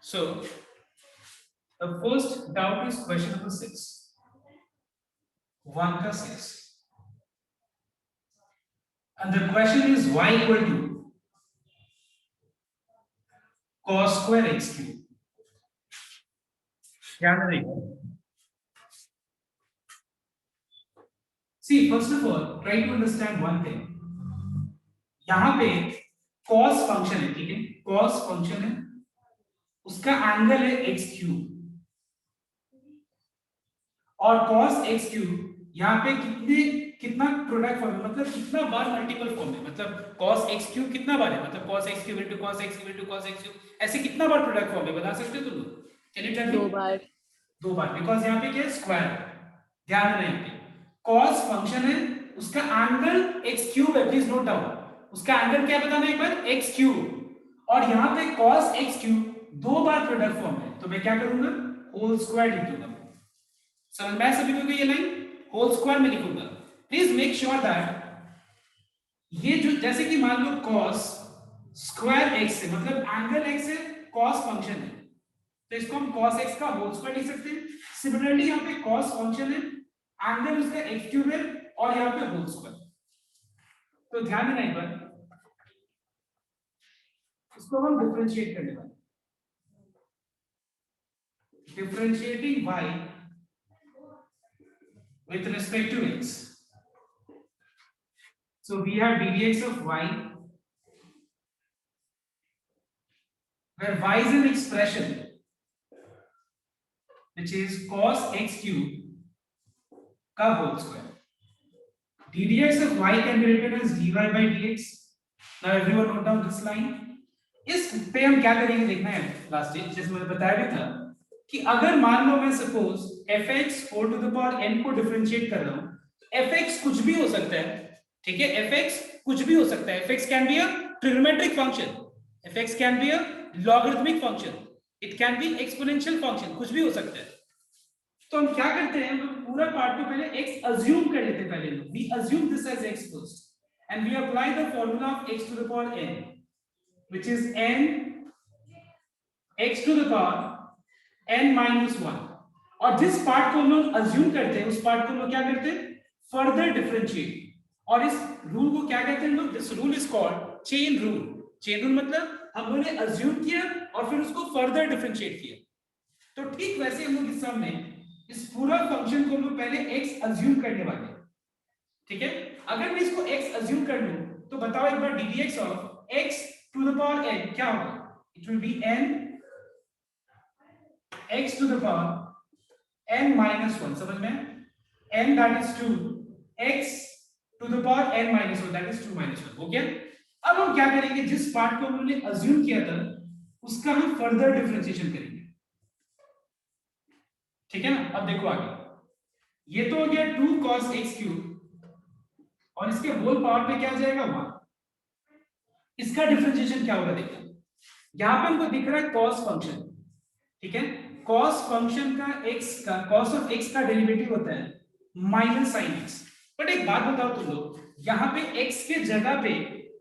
So the first doubt is question number 6. 1 का 6. And the question is y equal to cos square x cube. ध्यान रखिएगा. See, first of all, try to understand one thing. यहाँ पे cos function है, ठीक है? cos function है, उसका एंगल है x क्यूब और cos x क्यूब यहाँ पे कितना प्रोडक्ट फॉर्म है, मतलब कितना बार मल्टीपल फॉर्म है, मतलब cos x क्यूब कितना बार है, मतलब cos x cube into cos x cube into cos x cube, ऐसे कितना बार प्रोडक्ट फॉर्म है बता सकते हो तुम लोग? Can you tell me? दो बार, बिकॉज यहाँ पे क्या है, स्क्वायर. ध्यान देना, यहाँ पे cos फंक्शन है, उसका एंगल x क्यूब है, प्लीज नोट डाउन. उसका एंगल क्या बताना एक बार, x क्यूब, और यहाँ पे cos x क्यूब दो बार प्रोडक्ट फॉर्म है, तो मैं क्या करूंगा, होल स्क्वायर लिख दूंगा. समझ में सभी को ये लाइन होल स्क्वायर में लिखूंगा. प्लीज मेक श्योर दैट ये जो, जैसे कि मान लो cos स्क्वायर x है, मतलब एंगल x है, cos फंक्शन है, तो इसको हम cos x का होल स्क्वायर लिख सकते हैं. सिमिलरली यहाँ पे cos फंक्शन है, एंगल उसका x क्यूब है और यहाँ पे होल स्क्वायर. तो ध्यान देना एक बार, इसको हम डिफरेंशिएट करने वाले. Differentiating y with respect to x. So we have ddx of y, where y is an expression which is cos x cube का whole square. ddx of y can be written as dy by dx. Now everyone note down this line. इस पे हम क्या करेंगे देखना है last stage, जैसे मैंने बताया भी था कि अगर मान लो मैं suppose fx 4 to the power n को डिफरेंशिएट कर रहा हूं, तो fx कुछ भी हो सकता है, ठीक है? fx कुछ भी हो सकता है. fx can be a trigonometric function, fx can be a logarithmic function, it can be exponential function, कुछ भी हो सकता है. तो हम क्या करते हैं, हम पूरा पार्ट को पहले x अज्यूम कर लेते हैं. पहले we assume this as x first and we apply the formula of x to the power n, which is n x to the power n minus 1. और जिस पार्ट को हम लोग अज्यूम करते हैं उस पार्ट को हम लोग क्या करते हैं, फर्दर डिफरेंशिएट. और इस रूल को क्या कहते हैं लोग, this rule is called chain rule. Chain rule मतलब हम लोगों ने अज्यूम किया और फिर उसको फर्दर डिफरेंशिएट किया. तो ठीक वैसे हम लोग इस सम में इस पूरा फंक्शन को हम लोग पहले x अज्यूम करने वाले हैं, ठीक है? अगर मैं इसको x अज्यूम कर लूं तो बताओ एक बार ddx of x to the power n क्या होगा? It will be n x to the power n minus 1. समझ में? n that is 2, x to the power n minus 1 that is 2 minus 1. हो गया? अब हम क्या करेंगे, जिस पार्ट को हमने अज्यूम किया था उसका हम फर्दर डिफरेंशिएशन करेंगे, ठीक है ना? अब देखो आगे, ये तो हो गया 2 cos x क्यूब और इसके होल पावर पे क्या आ जाएगा 1. इसका डिफरेंशिएशन क्या होगा देखो, यहां पे हमको दिख रहा है cos फंक्शन, ठीक है? cos फंक्शन का x का cos ऑफ x का डेरिवेटिव होता है माइनस sin x. बट एक बात बताओ तुम लोग, यहाँ पे x के जगह पे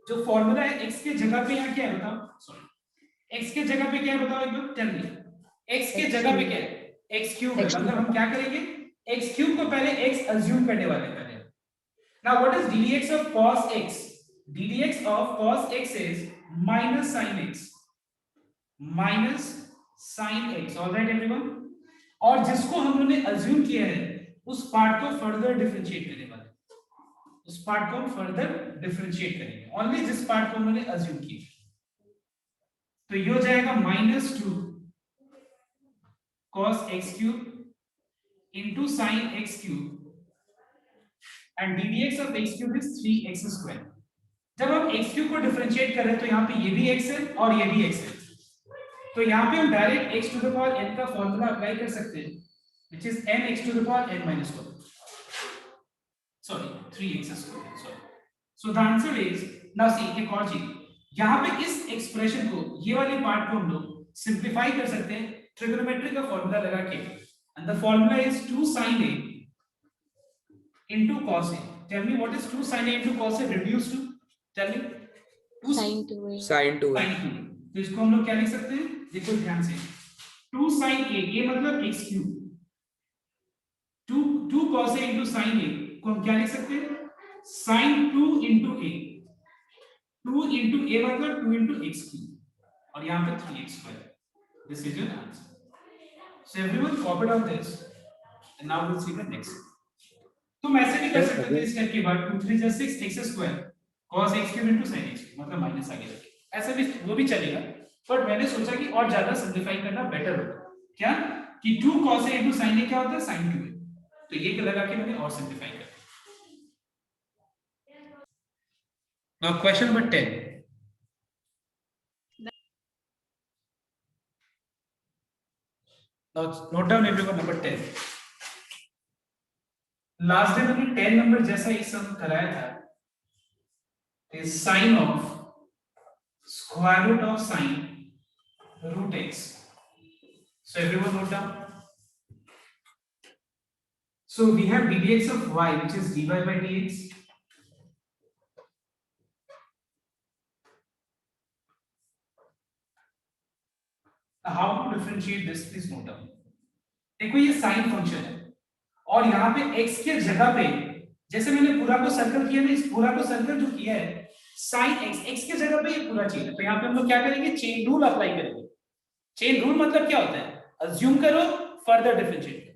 जो फॉर्मूला है, x के जगह पे यहाँ क्या है बताओ, सॉरी x के जगह पे क्या है बताओ एक बार, टेल मी. x के जगह पे क्या है, x क्यूब है, मतलब हम क्या करेंगे, x क्यूब को पहले x अज्यूम करने वाले हैं पहले. Now what is ddx of cos x? ddx of cos x is minus sin x, minus sin x. All right everyone. और जिसको हम लोगों ने अज्यूम किया है उस पार्ट को फर्दर डिफरेंशिएट करने वाले, उस पार्ट को फर्दर डिफरेंशिएट करेंगे, ओनली जिस पार्ट को हमने अज्यूम किया. तो ये हो जाएगा -2 cos x cube into sin x cube and ddx of x cube is 3x square. जब हम x cube को डिफरेंशिएट कर रहे हैं तो यहाँ पे ये भी x है और ये भी x है, तो यहाँ पे हम direct x to the power n का फॉर्मूला अप्लाई कर सकते हैं, which is n x to the power n minus 1. Sorry, 3x square. Sorry. So the answer is, now see एक और चीज, यहाँ पे इस एक्सप्रेशन को, ये वाले पार्ट को हम लोग सिंप्लीफाई कर सकते हैं ट्रिगोनोमेट्री का फॉर्मूला लगा के, and the formula is 2 sin a into cos a. Tell me what is 2 sin a into cos a reduced to? Tell me. Sin 2a. Sin 2a. Sin 2a. तो इसको हम लोग क्या लिख सकते हैं, देखो ध्यान से, 2 sin a, ये मतलब x cube, 2 cos a into sin a को हम क्या लिख सकते हैं, sin 2 into a, 2 into a मतलब 2 into x क्यूब, और यहाँ पे 3x square. This is your answer. So everyone copy down this, and now we'll see the next. तुम ऐसे भी कर सकते थे इस स्टेप के बाद 2 3 just 6 x square cos x cube into sin x cube, मतलब माइनस आगे रखे, ऐसा भी वो भी चलेगा, बट मैंने सोचा कि और ज्यादा सिंपलीफाई करना बेटर होगा, क्या कि 2 cos a into sin a क्या होता है, sin 2a, तो ये लगा के मैंने और सिंपलीफाई कर दिया. Now question number 10. Now note down everyone number 10. Last day मैंने 10 नंबर जैसा ही सम कराया था, is sin of square root of sin root x. So everyone note down. So we have ddx of y, which is dy by dx. Now how to differentiate this? Please note down. देखो ये sin function है, और यहाँ पे x के जगह पे, जैसे मैंने पूरा को सर्कल किया ना, इस पूरा को सर्कल जो किया है sin x, x के जगह पे ये पूरा चेन है, तो यहाँ पे हम लोग क्या करेंगे, चेन रूल अप्लाई करेंगे. चेन रूल मतलब क्या होता है, अज्यूम करो, फर्दर डिफरेंशिएट करो.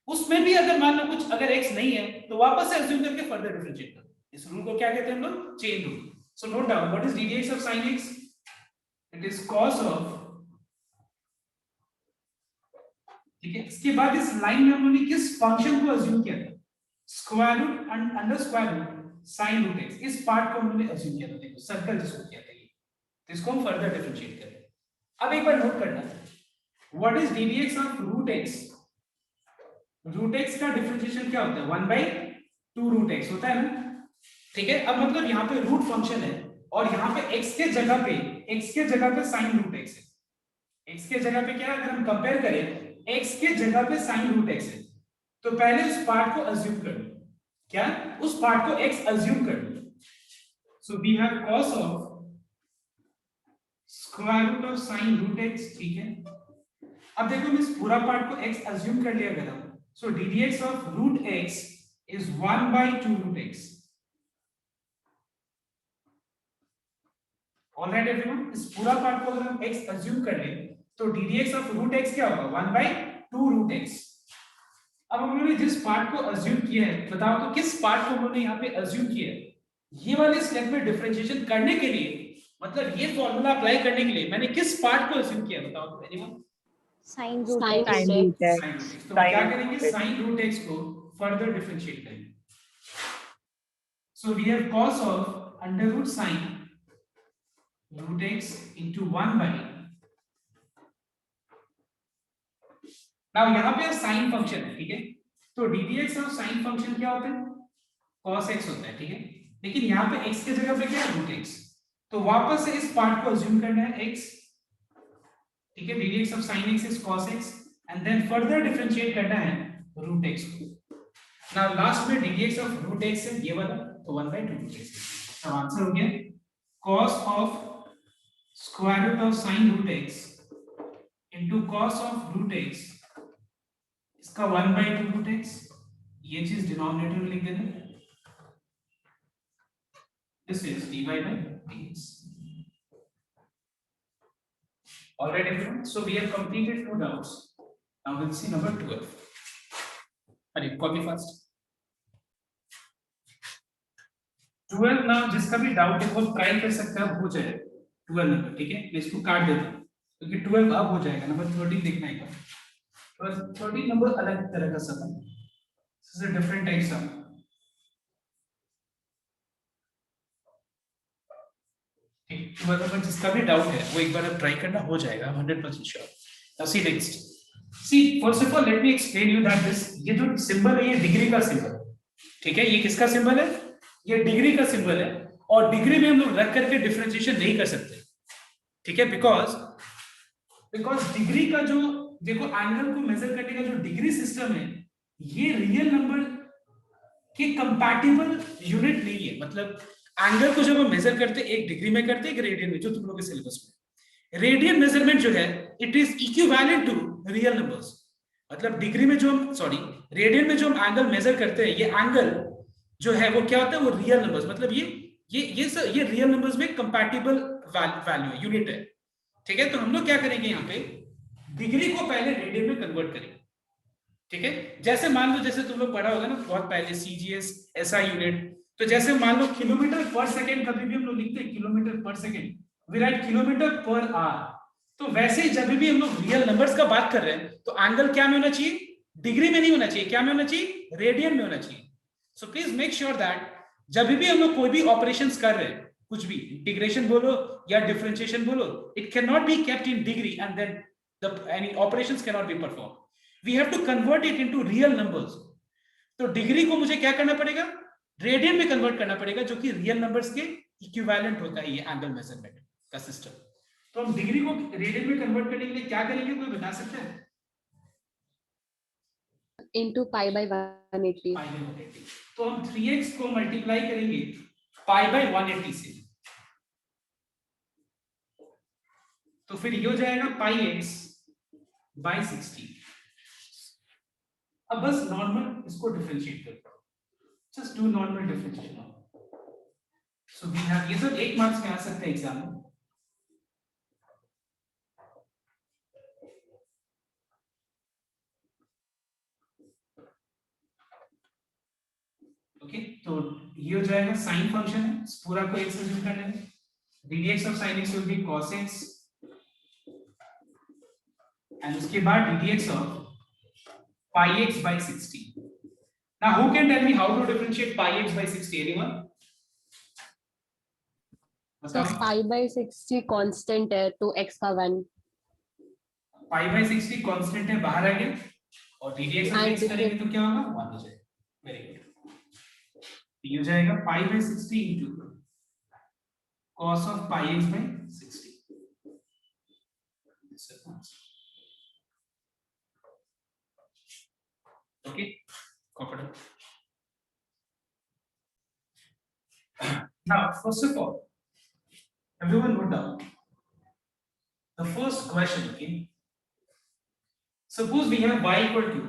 उसमें भी अगर मान लो कुछ अगर x नहीं है तो वापस से अज्यूम करके फर्दर डिफरेंशिएट करो. इस रूल को क्या कहते हैं हम लोग, chain rule. So note down what is ddx of sin x, it is cos of, ठीक है. इसके बाद इस लाइन में हमने किस फंक्शन को अज्यूम किया था, square root under square root sin root x, इस पार्ट को हमने अज्यूम किया था. देखो सर्कल जिसको किया था ये, तो इसको हम फर्दर डिफरेंशिएट करें. अब एक बार नोट करना, what is ddx of root x. Root x का डिफरेंशिएशन क्या होता है, 1/2 रूट x होता है ना, ठीक है. अब मतलब यहाँ पे रूट फंक्शन है, और यहाँ पे x के जगह पे sin रूट x है. x के जगह पे क्या है, अगर हम कंपेयर करें, x के जगह पे sin रूट x है, तो पहले उस पार्ट को अज्यूम कर लो, क्या उस पार्ट को x अज्यूम कर लो. So we have cos of square root of sin root x, ठीक है. अब देखो मैं इस पूरा पार्ट को x अज्यूम कर लिया अगर हम, so ddx of root x is 1/2 root x. Alright everyone, इस पूरा पार्ट को अगर हम x अज्यूम कर लें तो ddx ऑफ रूट x क्या होगा, 1/2 रूट x. अब हम लोगों ने जिस पार्ट को अज्यूम किया है, बताओ तो किस पार्ट को हमने यहाँ पे अज्यूम किया है. ये वाले स्टेप में डिफरेंशिएशन करने के लिए, मतलब ये फॉर्मूला अप्लाई करने के लिए मैंने किस पार्ट को अज्यूम किया, बताओ तो anyone. sin root sin x. root x. sin root x. तो क्या करेंगे, sin रूट x को फर्दर डिफरेंशिएट करेंगे. So we have cos of under root sin root x into 1/, now यहाँ पे साइन फंक्शन है, ठीक है. तो ddx ऑफ साइन फंक्शन क्या होता है, cos x होता है, ठीक है. लेकिन यहाँ पे x के जगह पे क्या है, रूट x, तो वापस से इस पार्ट को अज्यूम करना है x, ठीक है. ddx of sin x is cos x, and then further differentiate करना है रूट x को. नाउ लास्ट में ddx ऑफ रूट x है ये वाला, तो 1/2 रूट x. तो आंसर हो गया cos of square root of sin root x into cos of root x, इसका 1/2 रूट x, ये चीज डिनोमिनेटर में लिख देना. This is dy by dx. All right everyone, so we have completed 2 doubts. Now we'll see number 12. अरे copy first. 12 ना, जिसका भी डाउट है वो ट्राई कर सकता है, हो जाए 12 नंबर, ठीक है. मैं इसको काट देता हूँ क्योंकि 12 अब हो जाएगा. नंबर 13 देखना है, 13 नंबर अलग तरह का सम है, this is a different type sum. ठीक, 12 नंबर जिसका भी डाउट है वो एक बार अब ट्राई करना, हो जाएगा 100% sure. Now see next. See first of all let me explain you that this, ये जो सिंबल है ये डिग्री का सिंबल है, ठीक है. ये किसका सिंबल है, ये डिग्री का सिंबल है, और डिग्री में हम लोग रख करके डिफरेंशिएशन नहीं कर सकते, ठीक है. बिकॉज डिग्री का जो, देखो एंगल को मेजर करने का जो डिग्री सिस्टम है, ये रियल नंबर के कंपैटिबल यूनिट नहीं है. मतलब एंगल को जब हम मेजर करते एक डिग्री में करते एक रेडियन में, जो तुम लोग के सिलेबस में, रेडियन मेजरमेंट जो है it is equivalent to real numbers, मतलब डिग्री में जो हम रेडियन में जो हम एंगल मेजर करते हैं, ये एंगल जो है वो क्या होता है, वो रियल नंबर्स, मतलब ये रियल नंबर्स में कंपैटिबल वैल्यू है, यूनिट है, ठीक है। तो हम लोग क्या करेंगे, यहाँ पे डिग्री को पहले रेडियन में कन्वर्ट करेंगे, ठीक है। जैसे मान लो, जैसे तुम लोग पढ़ा होगा ना बहुत पहले सीजीएस एसआई यूनिट, तो जैसे मान लो किलोमीटर पर सेकंड, कभी भी हम लोग लिखते हैं kilometre per second, we write kilometre per hour. तो वैसे ही जब भी हम लोग रियल नंबर्स का बात कर रहे हैं तो एंगल क्या में होना चाहिए, डिग्री में नहीं होना चाहिए, क्या में होना चाहिए, रेडियन में होना चाहिए। So please make sure that जब भी हम लोग कोई भी ऑपरेशंस कर रहे हैं, कुछ भी इंटीग्रेशन बोलो या डिफरेंशिएशन बोलो, it can not be kept in degree and then the any operations can not be perform, we have to convert it into real numbers. तो डिग्री को मुझे क्या करना पड़ेगा, रेडियन में कन्वर्ट करना पड़ेगा, जो कि रियल नंबर्स के इक्विवेलेंट होता है ये एंगल मेजरमेंट का सिस्टम। तो हम डिग्री को रेडियन में कन्वर्ट करने के लिए क्या करेंगे, कोई बता सकता है? into pi by 180. pi by 180। तो हम 3x को मल्टीप्लाई करेंगे pi by 180 से, तो फिर ये हो जाएगा pi x by 60। अब बस नॉर्मल इसको डिफरेंशिएट करते हैं, just do normal differentiation. So we have, ये सब 1 मार्क्स में आ सकते हैं एग्जाम में। ओके, तो ये हो जाएगा साइन फंक्शन है, इस पूरा को x से कर लेंगे, ddx of sin x will be cos x, and उसके बाद ddx of pi x by 60। now who can tell me how to differentiate pi x by 60, anyone? So pi by 60 constant है तो x का 1, pi by 60 constant है, बाहर आ गया, और ddx of x करेंगे तो क्या होगा, 1 हो जाएगा। वेरी गुड, ये हो जाएगा pi by 60 into cos of pi x by 60। okay, comfortable? Now first of all, everyone note down the first question. Okay, suppose we have y equal to,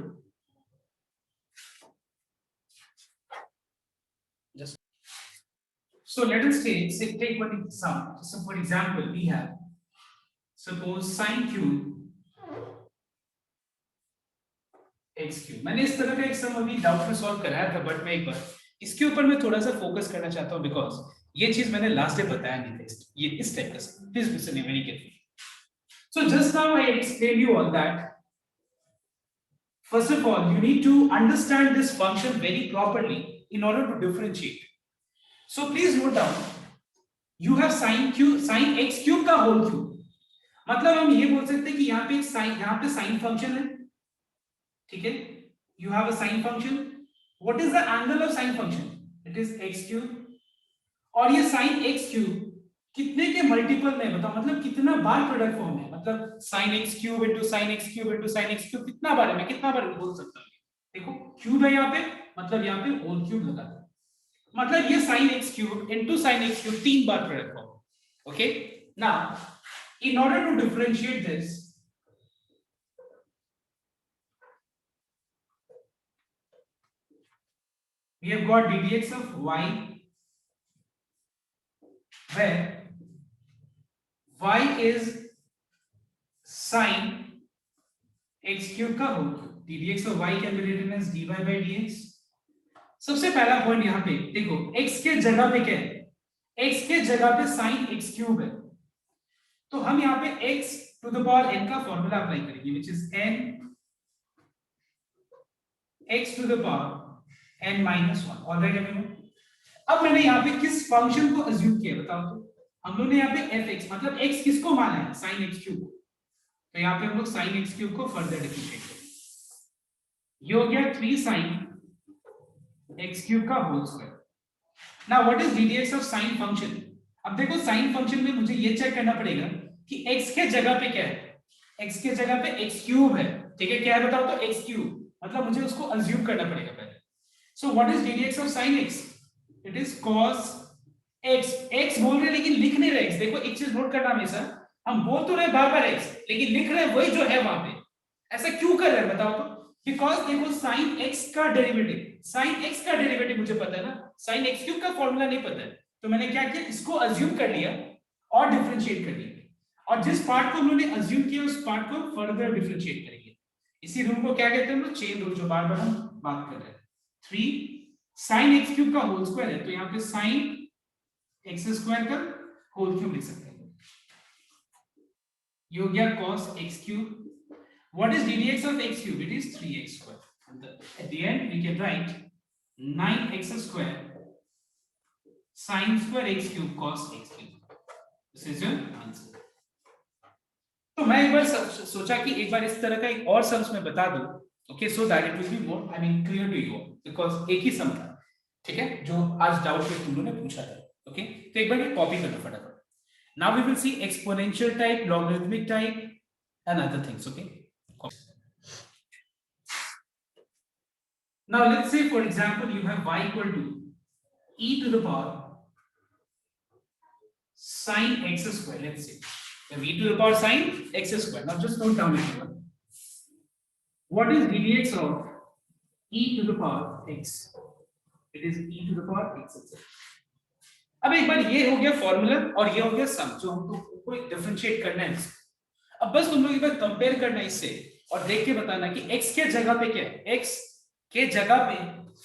just so let us take one example. So for example, we have suppose sin cube x cube। मैंने इस तरह का एक सम अभी doubt में solve कराया था, but मैं एक बार इसके ऊपर मैं थोड़ा सा फोकस करना चाहता हूं, बिकॉज ये चीज मैंने लास्ट डे बताया नहीं था, ये इस टाइप का। Please listen very carefully. So just now I explain you all that first of all you need to understand this function very properly in order to differentiate। so please note down you have sin x cube का whole cube, मतलब हम ये बोल सकते हैं कि यहाँ पे sin फंक्शन है, ठीक है, you have a sin function। what is the angle of sin function, it is x cube, और ये sin x cube कितने के मल्टीपल में बताओ, मतलब कितना बार प्रोडक्ट फॉर्म है, मतलब sin x cube into sin x cube into sin x cube कितना बार है, मैं कितना बार बोल सकता हूँ, देखो क्यूब है यहाँ पे, मतलब यहाँ पे होल क्यूब लगा है, मतलब ये sin x cube into sin x cube 3 bar product form. Okay, now in order to differentiate this, we have got ddx of y where y is sin x cube का whole cube, ddx of y can be written as dy by dx। सबसे पहला point यहाँ पे देखो, x के जगह पे क्या है, x के जगह पे sin x क्यूब है, तो हम यहाँ पे x to the power n का फॉर्मूला अप्लाई करेंगे, which is n x to the power n minus 1। Alright everyone, अब मैंने यहाँ पे किस फंक्शन को अज्यूम किया बताओ, तो हम लोग ने यहाँ पे fx, मतलब x किसको माना है, sin x क्यूब, तो यहाँ पे हम लोग sin x क्यूब को फर्दर डिफरेंशिएट करेंगे, ये हो गया 3 sin x क्यूब का whole square. Now what is ddx of sin function, अब देखो sin फंक्शन में मुझे ये चेक करना पड़ेगा कि x के जगह पे क्या है, x के जगह पे x क्यूब है, ठीक है, क्या है बताओ, तो x क्यूब, मतलब मुझे उसको अज्यूम करना पड़ेगा पहले। So what is ddx of sin x, it is cos x, x बोल रहे लेकिन लिख नहीं रहे x, देखो एक चीज नोट करना हमेशा, हम बोल तो रहे बार बार x, लेकिन लिख रहे हैं वही जो है वहां पे। ऐसा क्यों कर रहे हैं बताओ तो? बिकॉज देखो sin x का डेरिवेटिव मुझे पता है ना, sin x क्यूब का फॉर्मूला नहीं पता है, तो मैंने क्या किया, इसको अज्यूम कर लिया और डिफरेंशिएट कर लिया, और जिस पार्ट को हम लोगों ने अज्यूम किया उस पार्ट को फर्दर डिफरेंशिएट करेंगे। इसी रूल को क्या कहते हैं हम लोग? चेन रूल, जो बार बार हम बात कर रहे हैं। 3 sin x क्यूब का होल स्क्वायर है, तो यहाँ पे sin x स्क्वायर का होल क्यूब लिख सकते हैं। ये हो गया cos x cube. What is ddx of x cube? It is 3x square. And at the end, we can write 9x square sin square x cube cos x cube. This is your answer. तो मैं एक बार सोचा कि एक बार इस तरह का एक और सम्स में बता दूं, okay, so that it will be more, I mean, clear to you, because एक ही सम था, ठीक है, जो आज डाउट में तुम लोगों ने पूछा था, okay? तो एक बार ये कॉपी करना फटाफट. Now we will see exponential type, logarithmic type, and other things, okay? Now let's say, for example, you have y equal to e to the power sin x square. Let's say you have e to the power sin x square. Now just note down everyone. What is ddx of e to the power x? It is e to the power x itself. अब एक बार ये हो गया formula और ये हो गया सम, जो हमको डिफरेंशिएट करना है। अब बस तुम लोग एक बार कंपेयर करना है इससे और देख के बताना कि x के जगह पे क्या है, x के जगह पे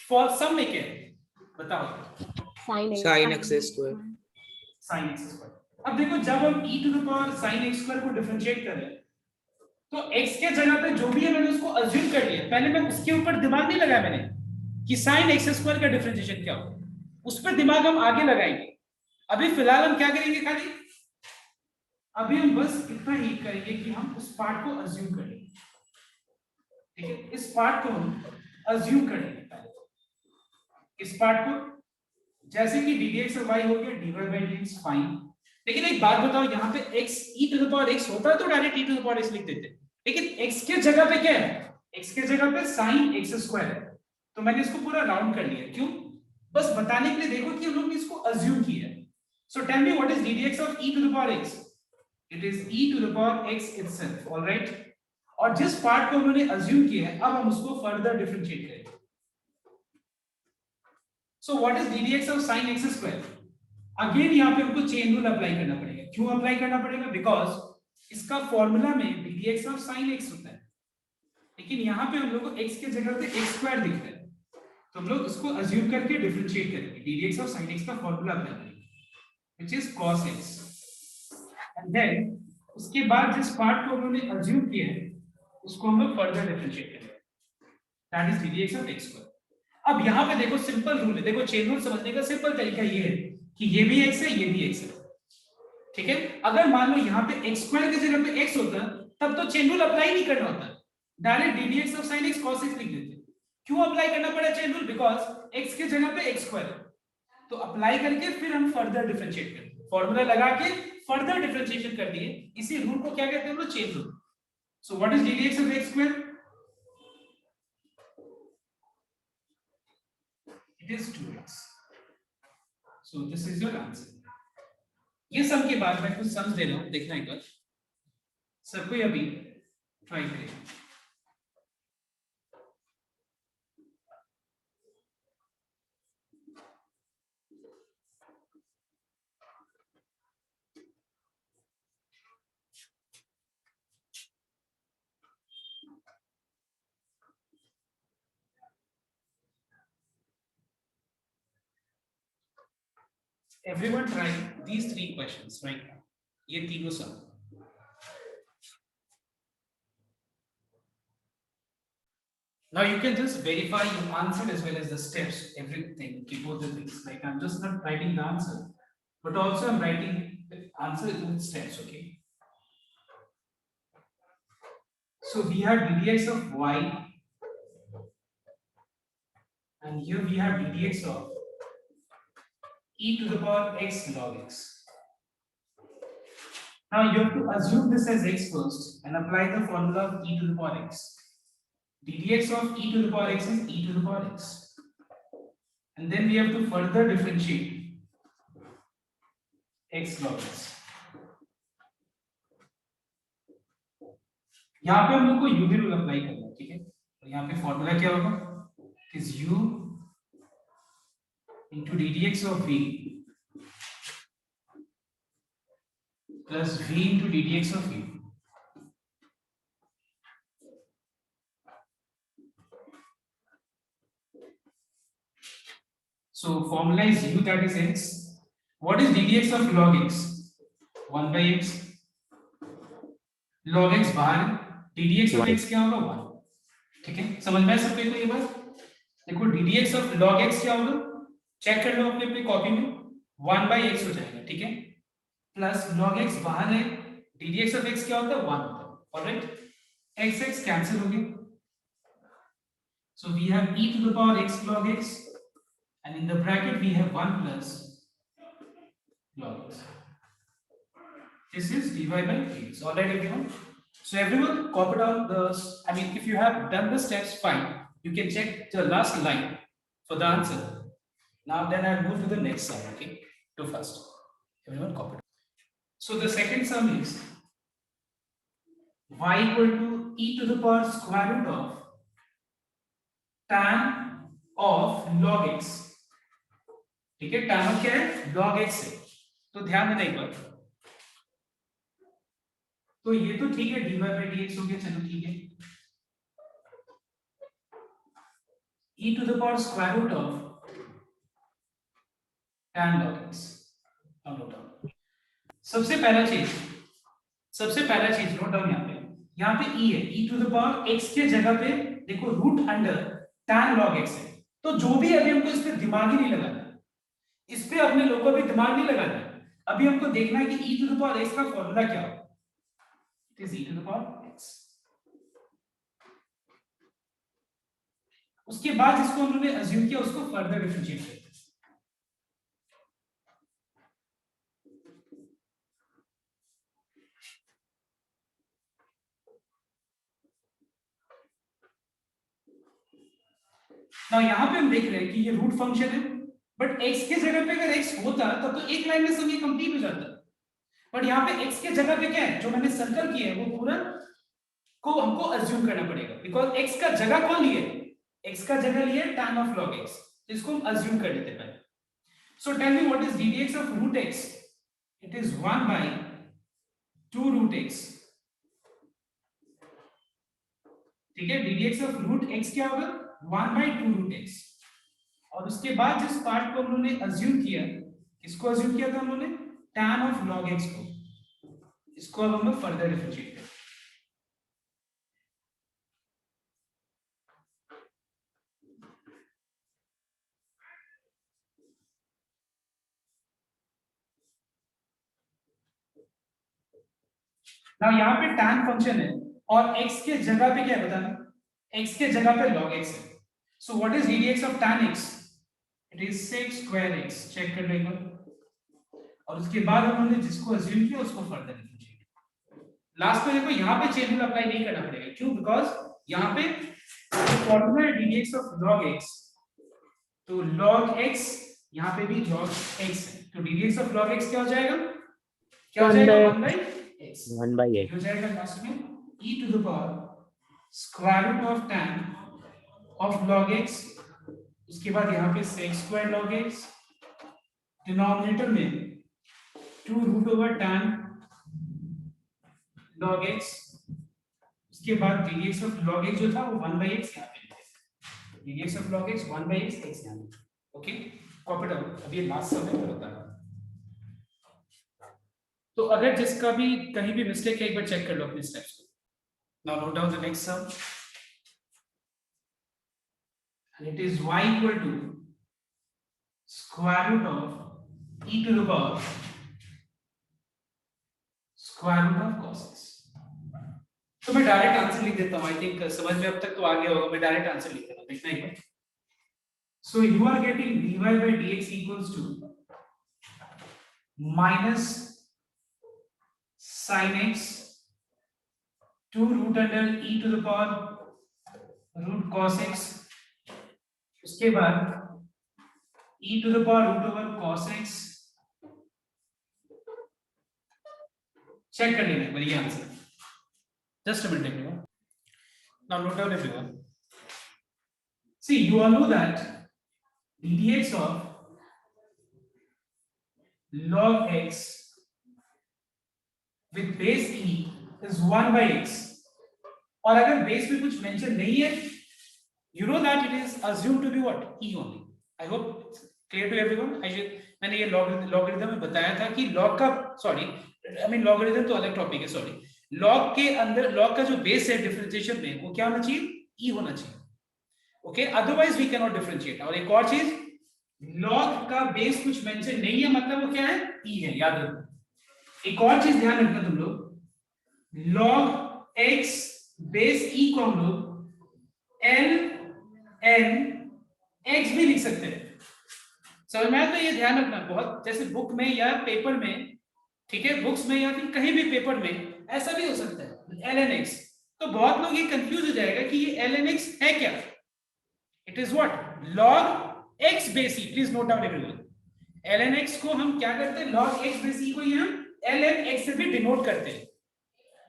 फॉर सम में क्या है, बताओ। sin x square. sin x square. अब देखो जब हम e to the power sin x square को डिफरेंशिएट कर रहे हैं तो x के जगह पे जो भी है मैंने उसको अज्यूम कर लिया, पहले मैं उसके ऊपर दिमाग नहीं लगाया मैंने कि sin x स्क्वायर का डिफरेंशिएशन क्या होगा, उस पर दिमाग हम आगे लगाएंगे। अभी फिलहाल हम क्या करेंगे, खाली अभी हम बस इतना ही करेंगे कि हम उस पार्ट को अज्यूम करेंगे, ठीक है, इस पार्ट को हम अज्यूम करेंगे पहले, इस पार्ट को, जैसे कि ddx of y हो गया dy by dx, फाइन। लेकिन एक बात बताओ, यहाँ पे x e to the power x होता है तो direct e to the power x लिख देते, लेकिन x के जगह पे क्या है, x के जगह पे sin x स्क्वायर है, तो मैंने इसको पूरा राउंड कर लिया। क्यों? बस बताने के लिए देखो कि हम लोग ने इसको अज्यूम किया है। So tell me what is ddx of e to the power x? It is e to the power x itself, all right? और जिस पार्ट को उन्होंने अज्यूम किया है अब हम उसको फर्दर डिफरेंशिएट करेंगे। So what is ddx of sin x square? Again यहाँ पे हमको चेन रूल अप्लाई करना पड़ेगा। क्यों अप्लाई करना पड़ेगा? बिकॉज इसका फॉर्मूला में ddx of sin x होता है, लेकिन यहाँ पे हम लोग को x के जगह पे x स्क्वायर दिख रहा है, तो हम लोग उसको अज्यूम करके डिफरेंशिएट करेंगे। ddx of sin x का फॉर्मूला अप्लाई करेंगे which is cos x, and then उसके बाद जिस पार्ट को उन्होंने अज्यूम किया है उसको हम लोग फर्दर डिफरेंशिएट करेंगे, that is ddx of x square. अब यहाँ पे देखो सिंपल रूल है, देखो चेन रूल समझने का सिंपल तरीका ये है कि ये भी x है ये भी x है, ठीक है। अगर मान लो यहाँ पे x स्क्वायर की जगह पे x होता तब तो चेन रूल अप्लाई नहीं करना होता, direct ddx of sin x cos x लिख देते। क्यों अप्लाई करना पड़ा चेन रूल? बिकॉज x के जगह पे x स्क्वायर है, तो अप्लाई करके फिर हम फर्दर डिफरेंशिएट करते हैं, फॉर्मूला लगा के फर्दर डिफरेंशिएशन कर दिए। इसी रूल को क्या कहते हैं हम लोग? Chain rule. So what is ddx of x square? It is 2x. So this is your answer. ये सम के बाद मैं कुछ सम्स दे रहा हूं, देखना एक बार, सब कोई अभी ट्राई करें। Everyone try these 3 questions right now. ये तीनों सम। Now you can just verify your answer as well as the steps, everything, okay, both the things. Like I'm just not writing the answer, but also I'm writing the answer with steps, okay? So we have ddx of y, and here we have ddx of e to the power x log x. Now you have to assume this as x first and apply the formula of e to the power x. ddx of e to the power x is e to the power x, and then we have to further differentiate x log x. यहाँ पे हम लोग को u भी rule apply करना है, ठीक है। तो यहाँ पे फॉर्मूला क्या होगा, is u into ddx of v plus v into ddx of v. So formula is u, that is x. What is ddx of log x? 1 by x. log x बाहर, ddx of x क्या होगा 1, ठीक है। समझ में सबको ये बात? देखो ddx of log x क्या होगा, चेक कर लो अपने कॉपी में, 1 by x हो जाएगा, ठीक है। प्लस log x बाहर है, ddx of x क्या होता है 1 होता है, ऑलराइट। x x कैंसिल हो गया, so we have e to the power x log x and in the bracket we have 1 plus log x. This is dy by dx. All right, everyone. So everyone, copy down the. I mean, if you have done the steps, fine. You can check the last line for the answer. Now, then I'll move to the next sum. Okay, do first. Everyone, copy. So the second sum is y equal to e to the power square root of tan of log x. ठीक है, tan of क्या है, log x है। तो ध्यान देना एक बार, तो ये तो ठीक है, dy by dx हो गया, चलो ठीक है। e to the power square root of tan log x, note down. सबसे पहला चीज नोट डाउन, यहाँ पे e है, e to the power x के जगह पे देखो root under tan log x है। तो जो भी अभी हमको इस पे दिमाग ही नहीं लगाना, इस पे अपने लोगों को भी दिमाग नहीं लगाना, अभी हमको देखना है कि e to the power x का फॉर्मूला क्या हो। It is e to the power x. उसके बाद जिसको हम लोगों ने अज्यूम किया उसको फर्दर डिफरेंशिएट करते हैं। ना यहाँ पे हम देख रहे हैं कि ये रूट फंक्शन है, बट x के जगह पे अगर x होता तब तो एक लाइन में सब ये कंप्लीट हो जाता, बट यहाँ पे x के जगह पे क्या है, जो मैंने सर्कल किया है वो पूरा को हमको अज्यूम करना पड़ेगा, बिकॉज x का जगह कौन लिए, x का जगह लिए tan of log x, तो इसको हम अज्यूम कर लेते हैं पहले। So tell me what is ddx of root x? It is 1 by 2 root x. ठीक है, ddx of root x क्या होगा 1 by 2 root x। और उसके बाद जिस पार्ट को हम लोगों ने अज्यूम किया, किसको अज्यूम किया था हम लोगों ने, tan of log x को, इसको अब हम लोग फर्दर डिफरेंशिएट करें। ना यहाँ पे tan फंक्शन है और x के जगह पे क्या है बताना, x के जगह पे log x है। So what is ddx of tan x? It is sec square x। Check कर लो, और उसके बाद उन्होंने जिसको अज्यूम किया उसको फर्दर डिफरेंशिएट। लास्ट में देखो यहाँ पे चेन रूल अप्लाई नहीं करना पड़ेगा, क्यों, बिकॉज यहाँ पे formula ddx of log x, तो log x यहाँ पे भी log x है, तो ddx of log x क्या हो जाएगा, क्या हो जाएगा 1 by x, 1 by x हो जाएगा लास्ट में e to the power square root of tan of log x, उसके बाद यहाँ पे sec square log x, denominator में 2 root over tan log x, उसके बाद ddx of log x जो था वो 1 by x यहाँ पे, ddx of log x 1 by x यहाँ पे। Okay, copy down. अभी ये लास्ट सब है मैं बता रहा हूँ, तो अगर जिसका भी कहीं भी मिस्टेक है एक बार चेक कर लो अपने स्टेप्स को। Now note down the next sum, and it is y equal to square root of e to the power square root of cos x। तो मैं डायरेक्ट आंसर लिख देता हूं, आई थिंक समझ में अब तक तो आ गया होगा, मैं डायरेक्ट आंसर लिख देता हूं, देखना एक बार। So you are getting dy by dx equals to minus sin x 2 root under e to the power root cos x, उसके बाद e to the power root over cos x। Check कर लेना बढ़िया answer. Just a minute, everyone. Now note down, everyone. See, you all know that ddx of log x with base e is 1 by x. और अगर base में कुछ mention नहीं है, you know that it is assumed to be what? E only. I hope it's clear to everyone. मैंने ये logarithm में बताया था कि लॉग का लॉगरिथम तो अलग टॉपिक है, सॉरी। लॉग के अंदर लॉग का जो बेस है डिफरेंशिएशन में वो क्या होना चाहिए? E होना चाहिए। Okay, otherwise we can not differentiate. और एक और चीज, लॉग का बेस कुछ मेंशन नहीं है मतलब वो क्या है? E है, याद रखो। एक और चीज ध्यान रखना तुम लोग, log x बेस e को हम लोग l n x भी लिख सकते हैं। समझ में आया? तो ये ध्यान रखना बहुत, जैसे बुक में या पेपर में, ठीक है, बुक्स में या फिर कहीं भी पेपर में ऐसा भी हो सकता है ln x। तो बहुत लोग ये कंफ्यूज हो जाएगा कि ये ln x है क्या? It is what? log x base e। Please note down everyone, ln x को हम क्या करते हैं? log x बेस e को ही हम ln x से भी डिनोट करते हैं।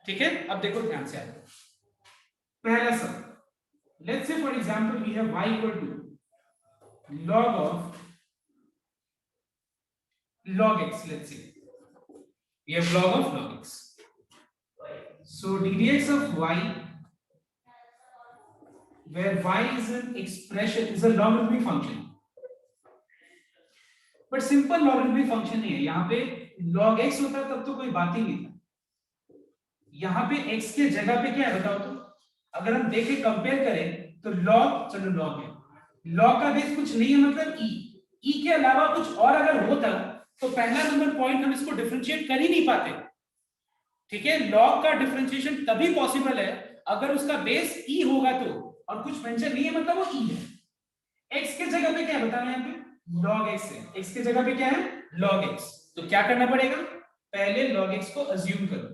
ठीक है, अब देखो ध्यान से आगे। पहला सब, let's say for example we have y equal to log of log x, let's say we have log of log x, so ddx of y where y is an expression, is a logarithmic function, but simple logarithmic function नहीं है। यहाँ पे log x होता तब तो कोई बात ही नहीं था। यहाँ पे x के जगह पे क्या है बताओ तो? अगर हम देखें, कंपेयर करें तो log, चलो log है, log का बेस कुछ नहीं है मतलब e के अलावा कुछ और अगर होता तो पहला नंबर पॉइंट हम इसको डिफरेंशिएट कर ही नहीं पाते। ठीक है, log का डिफरेंशिएशन तभी पॉसिबल है अगर उसका बेस e होगा तो, और कुछ मेंशन नहीं है मतलब वो e है। x के जगह पे क्या है बताना, यहाँ पे log x है, x के जगह पे क्या है? log x। तो क्या करना पड़ेगा? पहले log x को अज्यूम करो।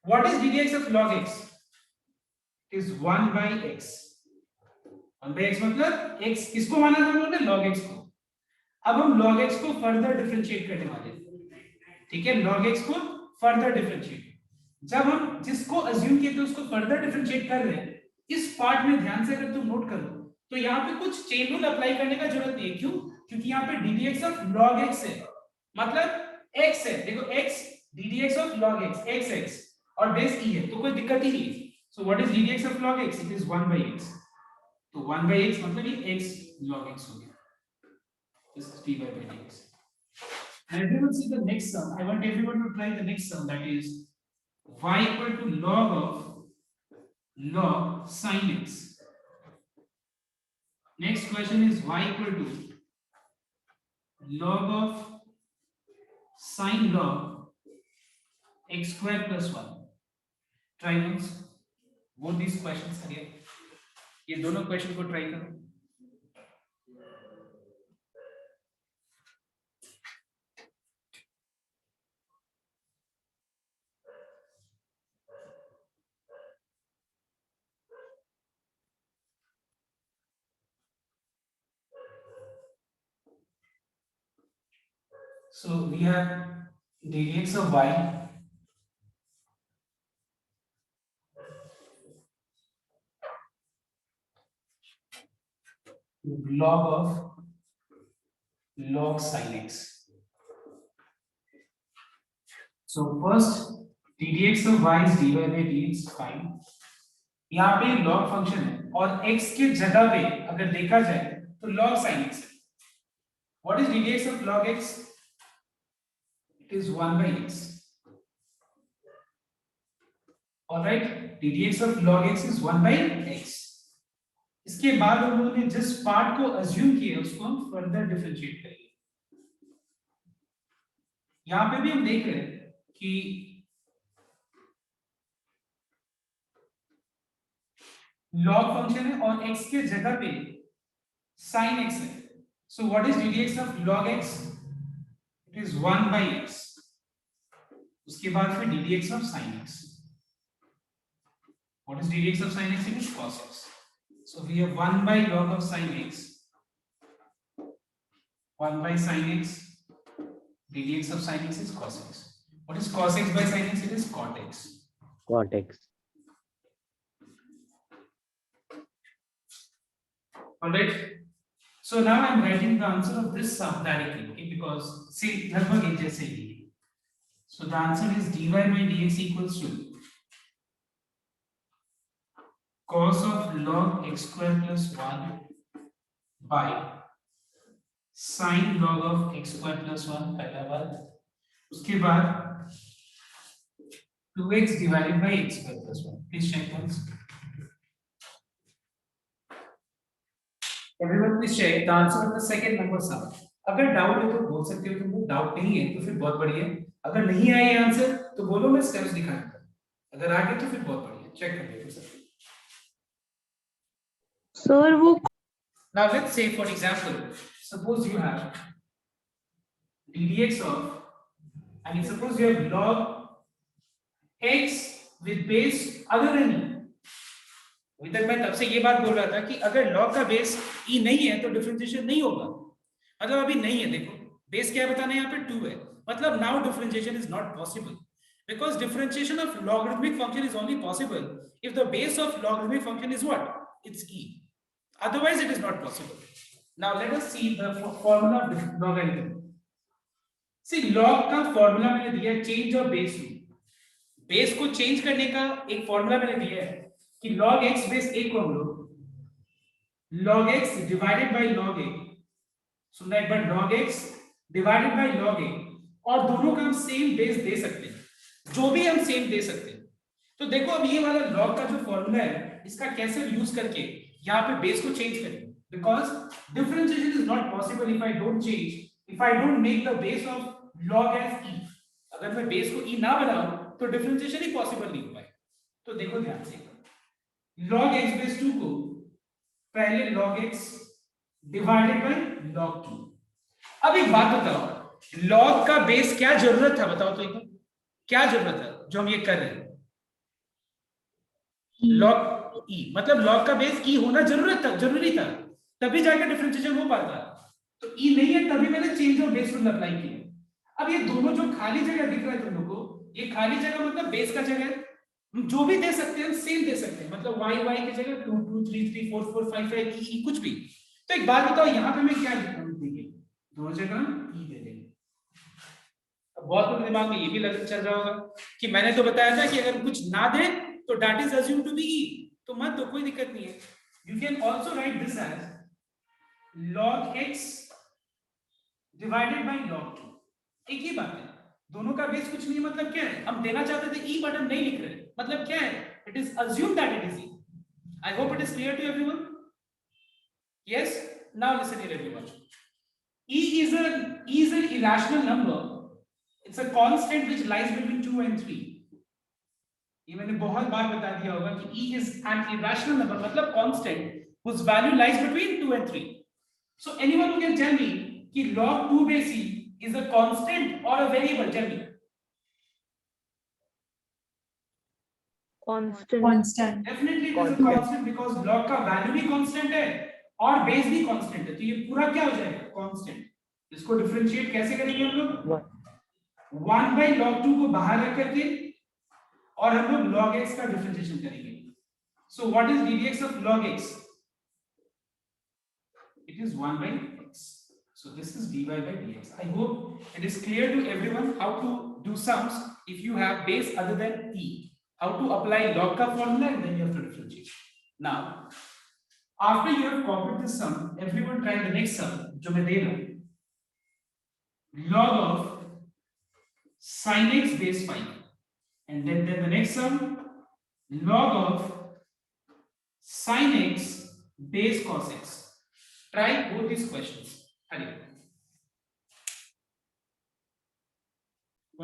What is ddx of log x? Is 1 by x। 1 by x मतलब x किसको माना था उन्होंने? log x को। अब हम log x को फर्दर डिफरेंशिएट करने वाले हैं। ठीक है, log x को फर्दर डिफरेंशिएट, जब हम जिसको अज्यूम किए थे उसको फर्दर डिफरेंशिएट कर रहे हैं, इस पार्ट में ध्यान से अगर तुम नोट करो तो यहाँ पे कुछ चेन रूल अप्लाई करने का जरूरत नहीं है। क्यों? क्योंकि यहाँ पे ddx ऑफ log x है, मतलब x है, देखो x, ddx of log x, x और बेस e है, तो कोई दिक्कत ही नहीं है। So what is ddx of log x? It is 1 by x. तो 1 by x मतलब ये x log x हो गया। This is dy by dx. And everyone see the next sum. I want everyone to try the next sum, that is y equal to log of log sin x. Next question is y equal to log of sin log x square plus 1. Try once. Both these questions are here. ये दोनों question को try करो। So we have ddx of y log of log sin x. So first ddx of y is dy by dx, fine। यहाँ पे log function है और x के जगह पे अगर देखा जाए तो log sin x है। What is ddx of log x? It is 1 by x. All right, ddx of log x is 1 by x. इसके बाद हम लोगों ने जिस पार्ट को अज्यूम किया उसको हम फर्दर डिफरेंशिएट करेंगे। यहां पे भी हम देख रहे हैं कि log फंक्शन है और x के जगह पे sin x है। So what is ddx of log x? It is 1 by x. उसके बाद फिर ddx of sin x. What is ddx of sin x? It is cos x. So we have 1 by log of sin x, 1 by sin x, ddx of sin x is cos x. What is cos x by sin x? It is cot x. Cot x. All right. So now I'm writing the answer of this sum directly, okay? Because see, लगभग एक जैसे ही. So the answer is dy by dx equals to cos of log x square plus 1 by sin log of x square plus 1 पहला बात. उसके बाद 2x divided by x square plus 1. Please check once. Everyone please check the answer of the second number sum. अगर doubt है तो बोल सकते हो तुम लोग, डाउट नहीं है तो फिर बहुत बढ़िया. अगर नहीं आया ये आंसर तो बोलो, मैं स्टेप्स दिखा दूंगा. अगर आ गए तो फिर बहुत बढ़िया. चेक कर लो सर. सर वो Now let's say for example, suppose you have ddx of, I mean suppose you have log x with base other than e. अभी तक मैं तब से ये बात बोल रहा था कि अगर log का बेस e नहीं है तो डिफरेंशिएशन नहीं होगा. मतलब अभी नहीं है, देखो बेस क्या बताना है यहाँ पे 2 है, मतलब now differentiation is not possible because differentiation of logarithmic function is only possible if the base of logarithmic function is what? It's e. Otherwise it is not possible. Now let us see the formula of logarithm. See log का formula मैंने दिया है change of base में. Base को change करने का एक formula मैंने दिया है कि log x बेस a को हम लोग log x divided by log a. सुनना एक बार, log x divided by log a, और दोनों का हम सेम बेस दे सकते हैं, जो भी हम सेम दे सकते हैं. तो देखो अब ये वाला log का जो फॉर्मूला है इसका कैसे यूज करके यहाँ पे बेस को चेंज करेंगे. Because differentiation is not possible if I don't change, if I don't make the base of log as e. अगर मैं बेस को e ना बनाऊं तो डिफरेंशिएशन ही पॉसिबल नहीं हो पाएगा. तो देखो ध्यान से, log x बेस 2 को पहले log x divided by log 2. अब एक बात बताओ, log का बेस क्या जरूरत था बताओ तो एक बार, क्या जरूरत है जो हम ये कर रहे हैं? log e, मतलब log का बेस e होना जरूरी था तभी जाकर डिफरेंशिएशन हो पाता. तो e नहीं है तभी मैंने change of base rule apply किया. अब ये दोनों जो खाली जगह दिख रहा है तुम लोग को, ये खाली जगह मतलब बेस का जगह है. जो भी दे सकते हैं सेम दे सकते हैं, मतलब y की जगह 2 2 3 3 4 4 5 5 e कुछ भी. तो एक बात बताओ यहाँ पे मैं क्या लिखूं? देखिए दोनों जगह e दे देंगे. अब बहुत लोगों के दिमाग में ये भी चल रहा होगा कि मैंने तो बताया था कि अगर कुछ ना दे तो that is assumed to be e. तो मत दो, कोई दिक्कत नहीं है. You can also write this as log x divided by log 2. एक ही बात है, दोनों का बेस कुछ नहीं, मतलब क्या है, हम देना चाहते थे e बट हम नहीं लिख रहे, मतलब क्या है, it is assumed that it is e. I hope it is clear to everyone. Yes, now listen here everyone. E is an irrational number. It's a constant which lies between 2 and 3. ये मैंने बहुत बार बता दिया होगा कि e is an irrational number, मतलब constant whose value lies between 2 and 3. So anyone who can tell me कि log 2 base e is a constant or a variable? Tell me. constant. Definitely it is a constant because log का value भी constant है और base भी constant है, तो ये पूरा क्या हो जाएगा? Constant. इसको differentiate कैसे करेंगे हम लोग? 1 by log 2 को बाहर रख करके और हम लोग log x का differentiation करेंगे. So what is ddx of log x? It is 1 by x. So this is dy by dx. I hope it is clear to everyone how to do sums if you have base other than e. How to apply log ka formula and then you have to differentiate. Now, after you have copied this sum, everyone try the next sum. जो मैं दे रहा हूँ. Log of sin x base 5, and then the next sum, log of sin x base cos x. Try both these questions. हरिए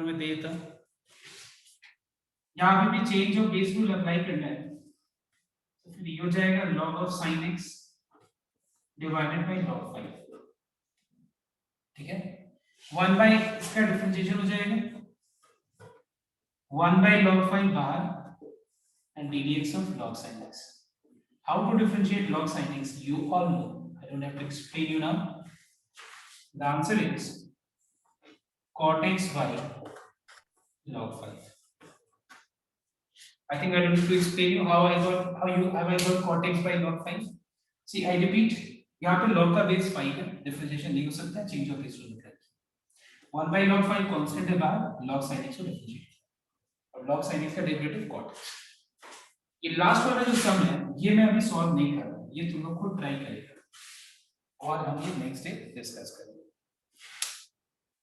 मैं देता हूं, यहां पे भी change of base rule apply करना है, तो फिर ये हो जाएगा log of sin x divided by log 5. ठीक है, 1 बाय इसका डिफरेंशिएशन हो जाएगा 1 by log 5 बाहर and ddx of log sin x. How to differentiate log sin x? You all know. I don't have to explain you now. The answer is cot x by log 5. I think I don't need to explain you how I got cot x by log 5. See I repeat, यहाँ पे log का base 5 है, differentiation नहीं हो सकता, change of base होता है। 1 by log 5 constant है बाहर, log sin x को डिफरेंशिएट और log sin x का डेरिवेटिव cot x। ये लास्ट वाला जो सम है ये मैं अभी सॉल्व नहीं कर रहा हूं, ये तुम लोग खुद ट्राई करेगा और हम ये नेक्स्ट डे डिस्कस करेंगे।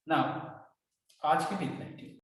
नाउ आज के लिए इतना ही।